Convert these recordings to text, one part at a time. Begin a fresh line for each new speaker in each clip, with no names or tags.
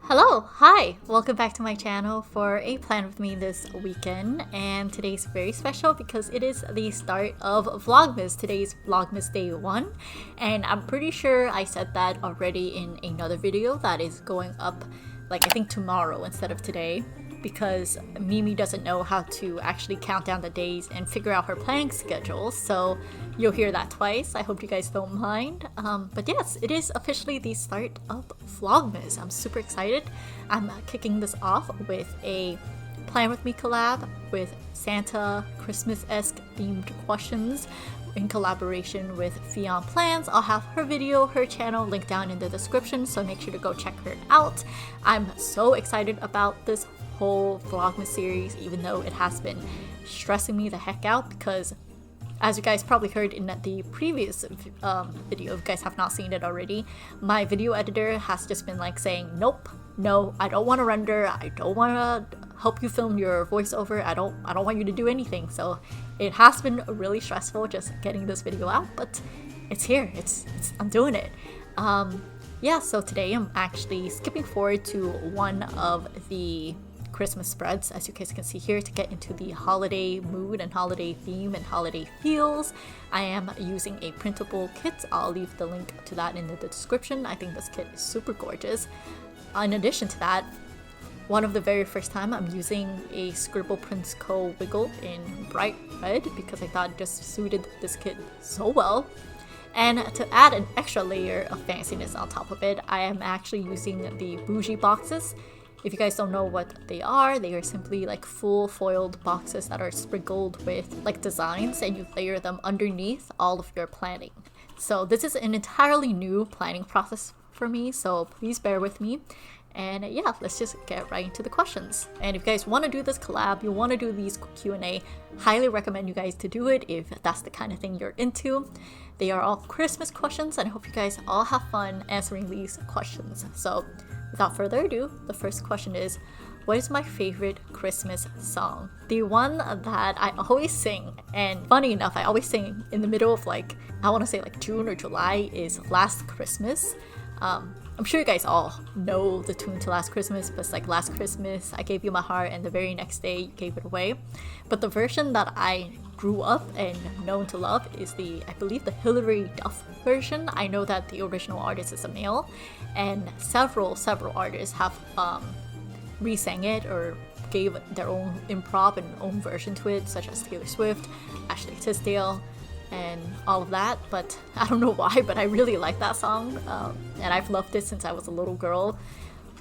Hello, hi! Welcome back to my channel for a plan with me this weekend, and today's very special because it is the start of Vlogmas. Today's Vlogmas day 1, and I'm pretty sure I said that already in another video that is going up I think tomorrow instead of today, because Mimi doesn't know how to actually count down the days and figure out her planning schedule, so you'll hear that twice. I hope you guys don't mind. But yes, it is officially the start of Vlogmas. I'm super excited. I'm kicking this off with a Plan With Me collab with Santa Christmas-esque themed questions in collaboration with Fionnplans. I'll have her video, her channel linked down in the description, so make sure to go check her out. I'm so excited about this whole Vlogmas series, even though it has been stressing me the heck out because, as you guys probably heard in the previous video, if you guys have not seen it already, my video editor has just been saying, nope, no, I don't want to render, I don't want to help you film your voiceover, I don't want you to do anything. So it has been really stressful just getting this video out, but it's here, I'm doing it. Yeah, so today I'm actually skipping forward to one of the Christmas spreads, as you guys can see here, to get into the holiday mood and holiday theme and holiday feels. I am using a printable kit. I'll leave the link to that in the description. I think this kit is super gorgeous. In addition to that, one of the very first time I'm using a Scribble Prints Co. Wiggle in bright red because I thought it just suited this kit so well. And to add an extra layer of fanciness on top of it, I am actually using the bougie boxes. If you guys don't know what they are simply full foiled boxes that are sprinkled with designs, and you layer them underneath all of your planning. So this is an entirely new planning process for me, so please bear with me. And yeah, let's just get right into the questions. And if you guys want to do this collab, you want to do these Q&A, highly recommend you guys to do it if that's the kind of thing you're into. They are all Christmas questions, and I hope you guys all have fun answering these questions. So without further ado, the first question is, what is my favorite Christmas song? The one that I always sing, and funny enough, I always sing in the middle of I want to say June or July, is Last Christmas. I'm sure you guys all know the tune to Last Christmas, but it's Last Christmas, I gave you my heart, and the very next day you gave it away. But the version that I grew up and known to love is I believe the Hilary Duff version. I know that the original artist is a male, and several artists have re-sang it or gave their own improv and own version to it, such as Taylor Swift, Ashley Tisdale, and all of that. But I don't know why, but I really like that song, and I've loved it since I was a little girl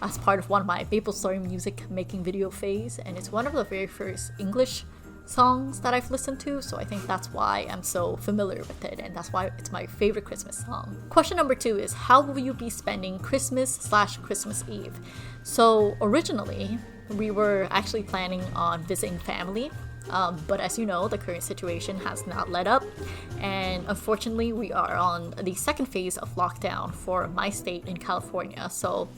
as part of one of my Maple Story music making video phase, and it's one of the very first English songs that I've listened to, so I think that's why I'm so familiar with it, and that's why it's my favorite Christmas song. Question number 2 is, how will you be spending Christmas/Christmas Eve? So originally we were actually planning on visiting family, but as you know, the current situation has not let up, and unfortunately we are on the second phase of lockdown for my state in California, so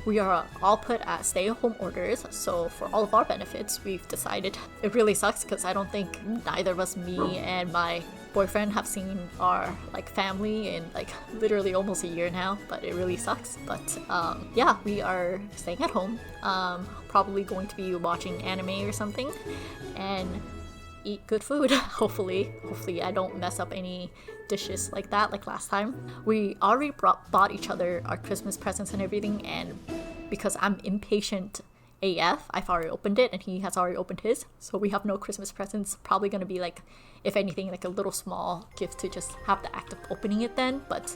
we are all put at stay-at-home orders. So for all of our benefits, we've decided, it really sucks because I don't think neither of us, me and my boyfriend, have seen our family in literally almost a year now, but it really sucks. But yeah, we are staying at home, probably going to be watching anime or something and eat good food. Hopefully I don't mess up any dishes like that like last time. We already bought each other our Christmas presents and everything, and because I'm impatient AF, I've already opened it and he has already opened his, so we have no Christmas presents. Probably gonna be if anything, a little small gift to just have the act of opening it then, but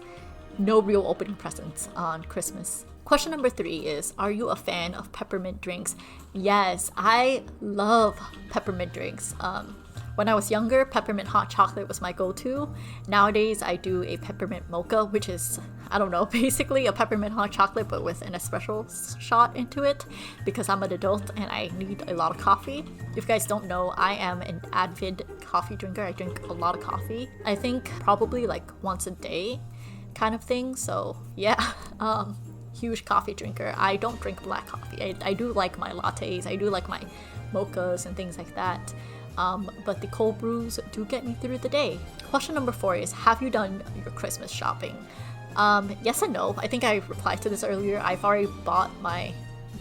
no real opening presents on Christmas. Question number 3 is, are you a fan of peppermint drinks? Yes, I love peppermint drinks. When I was younger, peppermint hot chocolate was my go-to. Nowadays, I do a peppermint mocha, which is, I don't know, basically a peppermint hot chocolate but with an espresso shot into it, because I'm an adult and I need a lot of coffee. If you guys don't know, I am an avid coffee drinker. I drink a lot of coffee. I think probably once a day kind of thing, so yeah. Huge coffee drinker. I don't drink black coffee. I do like my lattes, I do like my mochas and things like that. But the cold brews do get me through the day. Question number 4 is, have you done your Christmas shopping? Yes and no. I think I replied to this earlier. I've already bought my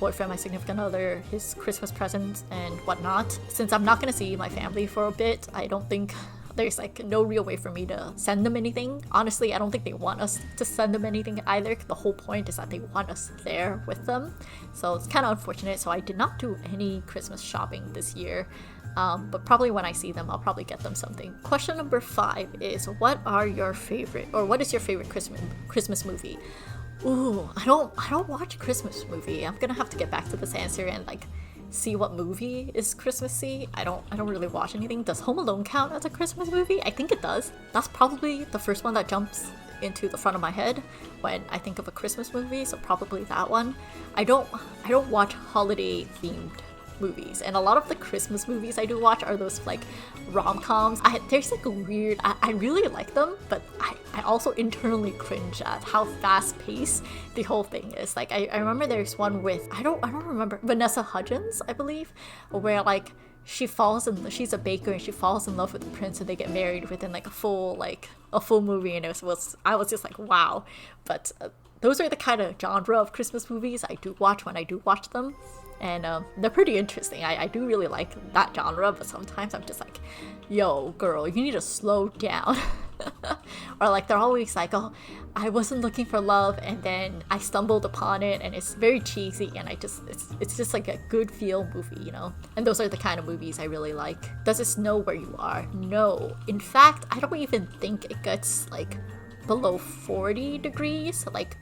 boyfriend, my significant other, his Christmas presents and whatnot. Since I'm not gonna see my family for a bit, I don't think there's like no real way for me to send them anything. Honestly, I don't think they want us to send them anything either. The whole point is that they want us there with them. So it's kind of unfortunate. So I did not do any Christmas shopping this year. But probably when I see them, I'll probably get them something. Question number 5 is, what is your favorite Christmas movie? Ooh, I don't watch a Christmas movie. I'm gonna have to get back to this answer and like see what movie is Christmassy. I don't really watch anything. Does Home Alone count as a Christmas movie? I think it does. That's probably the first one that jumps into the front of my head when I think of a Christmas movie, so probably that one. I don't watch holiday themed movies, and a lot of the Christmas movies I do watch are those like rom-coms. There's like a weird, I really like them, but I also internally cringe at how fast-paced the whole thing is. Like I remember there's one with, I don't remember, Vanessa Hudgens, I believe, where like she's a baker and she falls in love with the prince and they get married within like a full movie, and I was just like, wow. But those are the kind of genre of Christmas movies I do watch when I do watch them. And they're pretty interesting. I do really like that genre, but sometimes I'm just like, yo, girl, you need to slow down. Or like they're always like, oh, I wasn't looking for love and then I stumbled upon it, and it's very cheesy, and it's just like a good feel movie, you know? And those are the kind of movies I really like. Does it snow where you are? No. In fact, I don't even think it gets like below 40 degrees. Like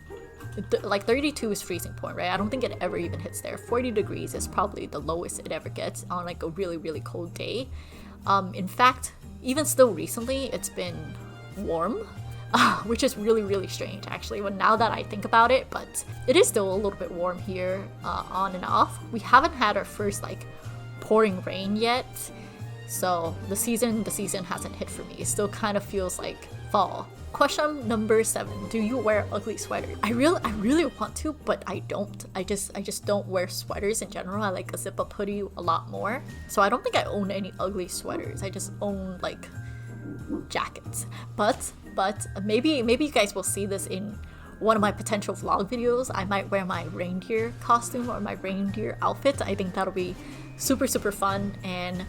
32 is freezing point, right? I don't think it ever even hits there. 40 degrees is probably the lowest it ever gets on like a really, really cold day. In fact, even still recently, it's been warm, which is really, really strange actually, now that I think about it, but it is still a little bit warm here, on and off. We haven't had our first like pouring rain yet, so the season hasn't hit for me. It still kind of feels like fall. Question number 7. Do you wear ugly sweaters? I really want to, but I don't. I just don't wear sweaters in general. I like a zip-up hoodie a lot more. So I don't think I own any ugly sweaters. I just own like jackets. But maybe you guys will see this in one of my potential vlog videos. I might wear my reindeer costume or my reindeer outfit. I think that'll be super, super fun, and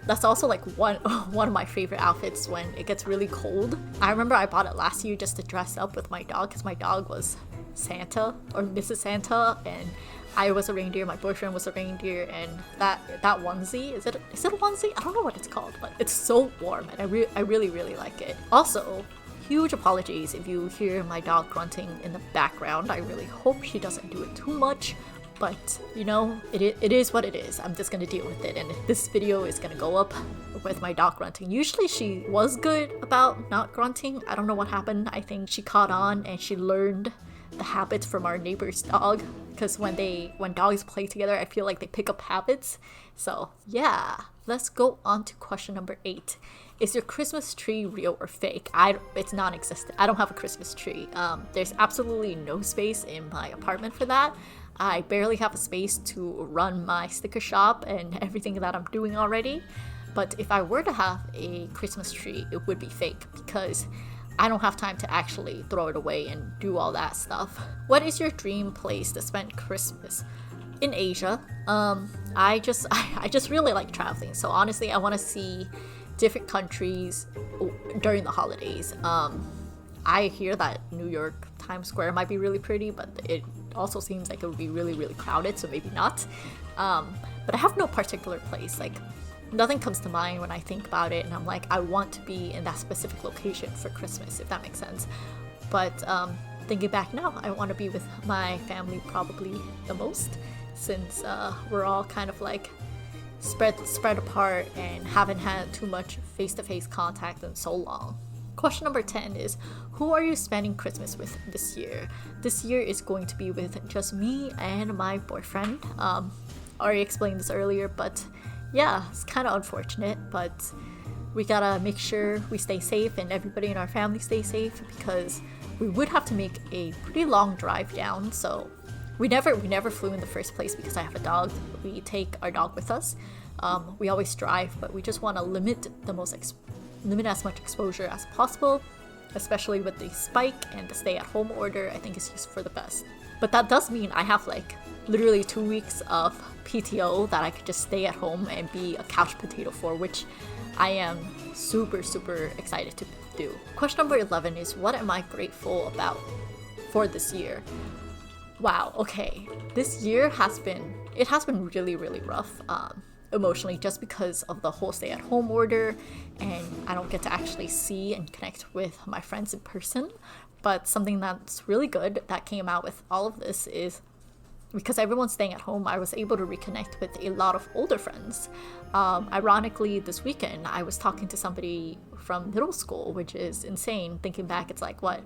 that's also like one of my favorite outfits when it gets really cold. I remember I bought it last year just to dress up with my dog, because my dog was Santa or Mrs. Santa, and I was a reindeer, my boyfriend was a reindeer, and that onesie, is it a onesie? I don't know what it's called, but it's so warm, and I really, really like it. Also, huge apologies if you hear my dog grunting in the background. I really hope she doesn't do it too much. But, you know, it is what it is. I'm just gonna deal with it, and this video is gonna go up with my dog grunting. Usually she was good about not grunting. I don't know what happened. I think she caught on and she learned the habits from our neighbor's dog, because when dogs play together, I feel like they pick up habits. So yeah, let's go on to question number 8. Is your Christmas tree real or fake? It's non-existent. I don't have a Christmas tree. There's absolutely no space in my apartment for that. I barely have a space to run my sticker shop and everything that I'm doing already. But if I were to have a Christmas tree, it would be fake, because I don't have time to actually throw it away and do all that stuff. What is your dream place to spend Christmas? In Asia. I just really like traveling. So honestly, I want to see different countries during the holidays. I hear that New York Times Square might be really pretty, but it also seems like it would be really, really crowded, so maybe not. But I have no particular place. Like, nothing comes to mind when I think about it, and I'm like, I want to be in that specific location for Christmas, if that makes sense. But thinking back now, I want to be with my family probably the most, since we're all kind of like spread apart and haven't had too much face-to-face contact in so long. Question number 10 is, who are you spending Christmas with this year? This year is going to be with just me and my boyfriend. Already explained this earlier, but yeah, it's kind of unfortunate, but we gotta make sure we stay safe and everybody in our family stay safe, because we would have to make a pretty long drive down. So we never flew in the first place because I have a dog. We take our dog with us. We always drive, but we just want to limit as much exposure as possible. especially with the spike and the stay-at-home order. I think it's just for the best. But that does mean I have like literally 2 weeks of PTO that I could just stay at home and be a couch potato for, which I am super excited to do. Question number 11 is, what am I grateful about for this year? Wow, okay. This year has been really rough emotionally, just because of the whole stay-at-home order, and I don't get to actually see and connect with my friends in person. But something that's really good that came out with all of this is, because everyone's staying at home, I was able to reconnect with a lot of older friends. Ironically, this weekend, I was talking to somebody from middle school, which is insane. Thinking back, it's like, what?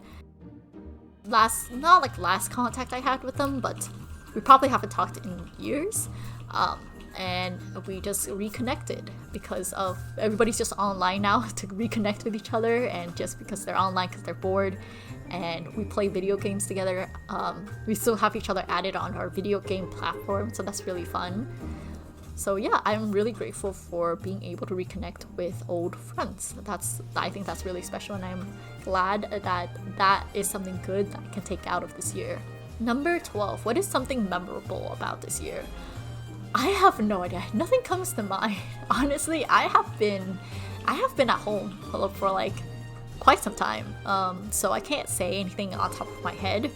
Not like last contact I had with them, but we probably haven't talked in years. And we just reconnected because of everybody's just online now to reconnect with each other, and just because they're online because they're bored, and we play video games together. We still have each other added on our video game platform, so that's really fun. So yeah, I'm really grateful for being able to reconnect with old friends. I think that's really special, and I'm glad that that is something good that I can take out of this year. Number 12, what is something memorable about this year? I have no idea. Nothing comes to mind. Honestly, I have been at home for like quite some time. So I can't say anything on top of my head.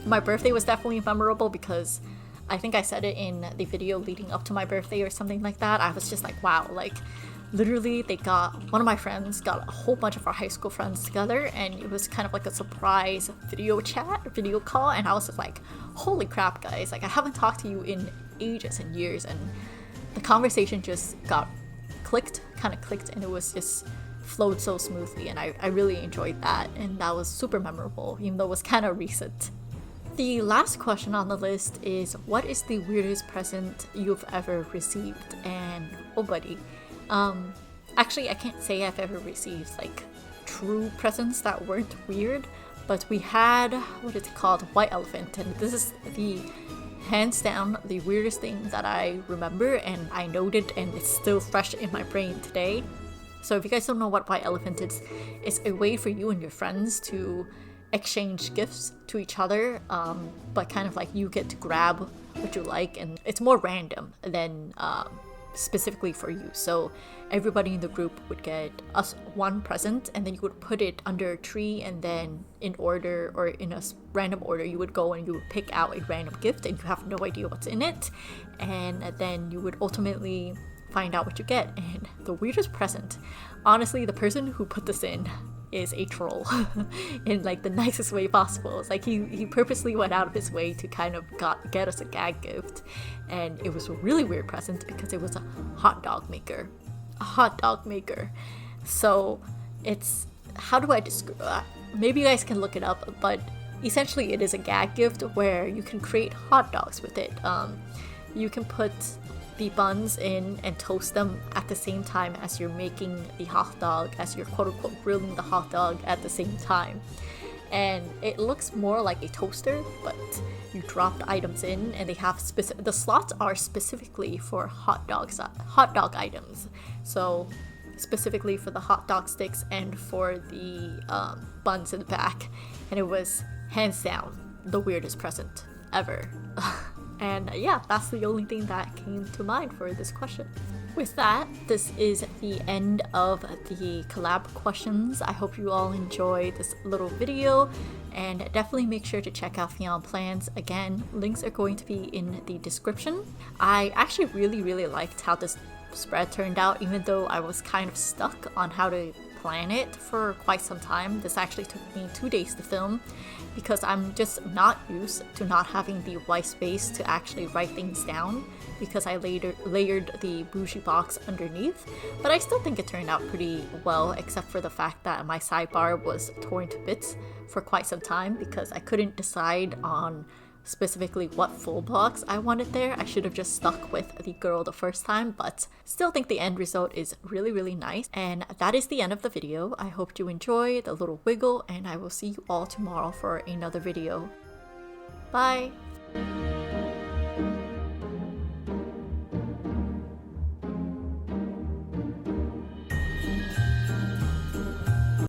My birthday was definitely memorable because I think I said it in the video leading up to my birthday or something like that. I was just like, wow, like literally one of my friends got a whole bunch of our high school friends together, and it was kind of like a surprise video call, and I was just like, holy crap, guys, like I haven't talked to you in ages and years, and the conversation just kind of clicked, and it was just flowed so smoothly, and I really enjoyed that, and that was super memorable, even though it was kind of recent. The last question on the list is, what is the weirdest present you've ever received? And oh buddy, actually I can't say I've ever received like true presents that weren't weird, but we had, what is it called, White Elephant, and this is the hands down the weirdest thing that I remember, and I noted, and it's still fresh in my brain today. So if you guys don't know what White Elephant is, it's a way for you and your friends to exchange gifts to each other, but kind of like you get to grab what you like, and it's more random than specifically for you. So everybody in the group would get us one present, and then you would put it under a tree, and then in order or in a random order you would go and you would pick out a random gift, and you have no idea what's in it, and then you would ultimately find out what you get. And the weirdest present, honestly, the person who put this in is a troll in like the nicest way possible. It's like he purposely went out of his way to kind of get us a gag gift, and it was a really weird present because it was a hot dog maker. So it's, how do I describe, maybe you guys can look it up, but essentially it is a gag gift where you can create hot dogs with it. You can put the buns in and toast them at the same time as you're making the hot dog, as you're quote-unquote grilling the hot dog at the same time. And it looks more like a toaster, but you drop the items in, and they have the slots are specifically for hot dog items. So specifically for the hot dog sticks and for the buns in the back. And it was hands down the weirdest present ever. And yeah, that's the only thing that came to mind for this question. With that, this is the end of the collab questions. I hope you all enjoy this little video, and definitely make sure to check out Fionnplans. Again, links are going to be in the description. I actually really liked how this spread turned out, even though I was kind of stuck on how to plan it for quite some time. This actually took me 2 days to film, because I'm just not used to not having the white space to actually write things down, because I layered the bougie box underneath. But I still think it turned out pretty well, except for the fact that my sidebar was torn to bits for quite some time because I couldn't decide on specifically what full box I wanted there. I should have just stuck with the girl the first time, but still think the end result is really nice. And that is the end of the video. I hope you enjoy the little wiggle, and I will see you all tomorrow for another video. Bye!